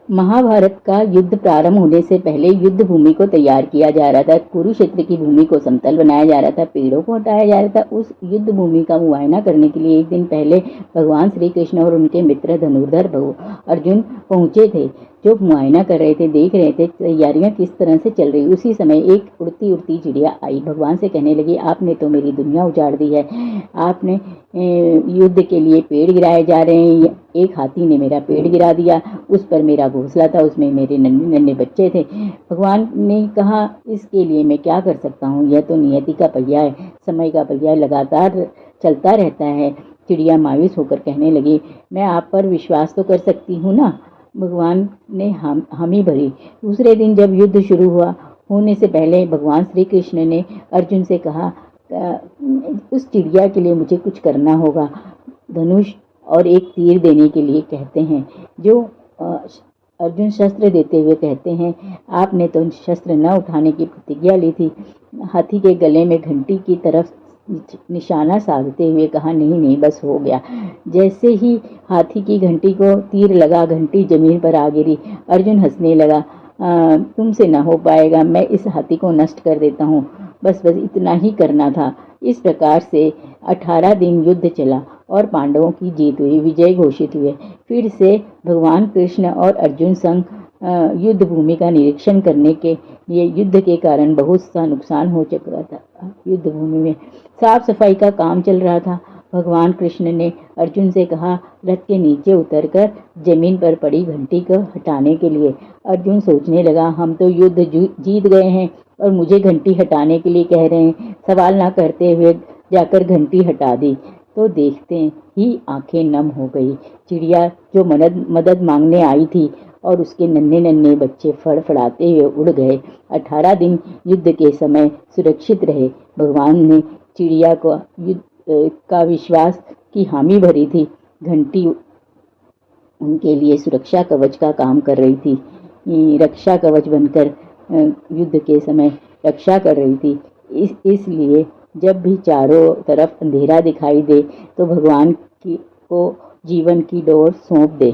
महाभारत का युद्ध प्रारंभ होने से पहले युद्ध भूमि को तैयार किया जा रहा था। कुरुक्षेत्र की भूमि को समतल बनाया जा रहा था, पेड़ों को हटाया जा रहा था। उस युद्ध भूमि का मुआयना करने के लिए एक दिन पहले भगवान श्री कृष्ण और उनके मित्र धनुर्धर अर्जुन पहुंचे थे, जो मुआयना कर रहे थे, देख रहे थे तैयारियां किस तरह से चल रही। उसी समय एक उड़ती उड़ती चिड़िया आई, भगवान से कहने लगी, आपने तो मेरी दुनिया उजाड़ दी है। आपने युद्ध के लिए पेड़ गिराए जा रहे हैं। एक हाथी ने मेरा पेड़ गिरा दिया, उस पर मेरा घोंसला था, उसमें मेरे नन्हे नन्हे बच्चे थे। भगवान ने कहा, इसके लिए मैं क्या कर सकता हूँ, यह तो नियति का पहिया है, समय का पहिया लगातार चलता रहता है। चिड़िया मायूस होकर कहने लगी, मैं आप पर विश्वास तो कर सकती हूँ ना। भगवान ने हामी भरी। दूसरे दिन जब युद्ध शुरू होने से पहले भगवान श्री कृष्ण ने अर्जुन से कहा, उस चिड़िया के लिए मुझे कुछ करना होगा। धनुष और एक तीर देने के लिए कहते हैं। जो अर्जुन शस्त्र देते हुए कहते हैं, आपने तो शस्त्र न उठाने की प्रतिज्ञा ली थी। हाथी के गले में घंटी की तरफ निशाना साधते हुए कहा, नहीं नहीं, बस हो गया। जैसे ही हाथी की घंटी को तीर लगा, घंटी जमीन पर आ गिरी। अर्जुन हंसने लगा, तुमसे ना हो पाएगा, मैं इस हाथी को नष्ट कर देता हूँ। बस इतना ही करना था। इस प्रकार से 18 दिन युद्ध चला और पांडवों की जीत हुई, विजय घोषित हुए। फिर से भगवान कृष्ण और अर्जुन संग युद्ध भूमि का निरीक्षण करने के लिए युद्ध के कारण बहुत सा नुकसान हो चुका था। युद्ध भूमि में साफ सफाई का काम चल रहा था। भगवान कृष्ण ने अर्जुन से कहा, रथ के नीचे उतरकर जमीन पर पड़ी घंटी को हटाने के लिए। अर्जुन सोचने लगा, हम तो युद्ध जीत गए हैं और मुझे घंटी हटाने के लिए कह रहे हैं। सवाल ना करते हुए जाकर घंटी हटा दी तो देखते ही आंखें नम हो गई। चिड़िया जो मदद मांगने आई थी और उसके नन्हे नन्हे बच्चे फड़फड़ाते हुए उड़ गए। 18 दिन युद्ध के समय सुरक्षित रहे। भगवान ने चिड़िया को युद्ध का विश्वास की हामी भरी थी। घंटी उनके लिए सुरक्षा कवच का काम कर रही थी, रक्षा कवच बनकर युद्ध के समय रक्षा कर रही थी। इसलिए जब भी चारों तरफ अंधेरा दिखाई दे तो भगवान को जीवन की डोर सौंप दे।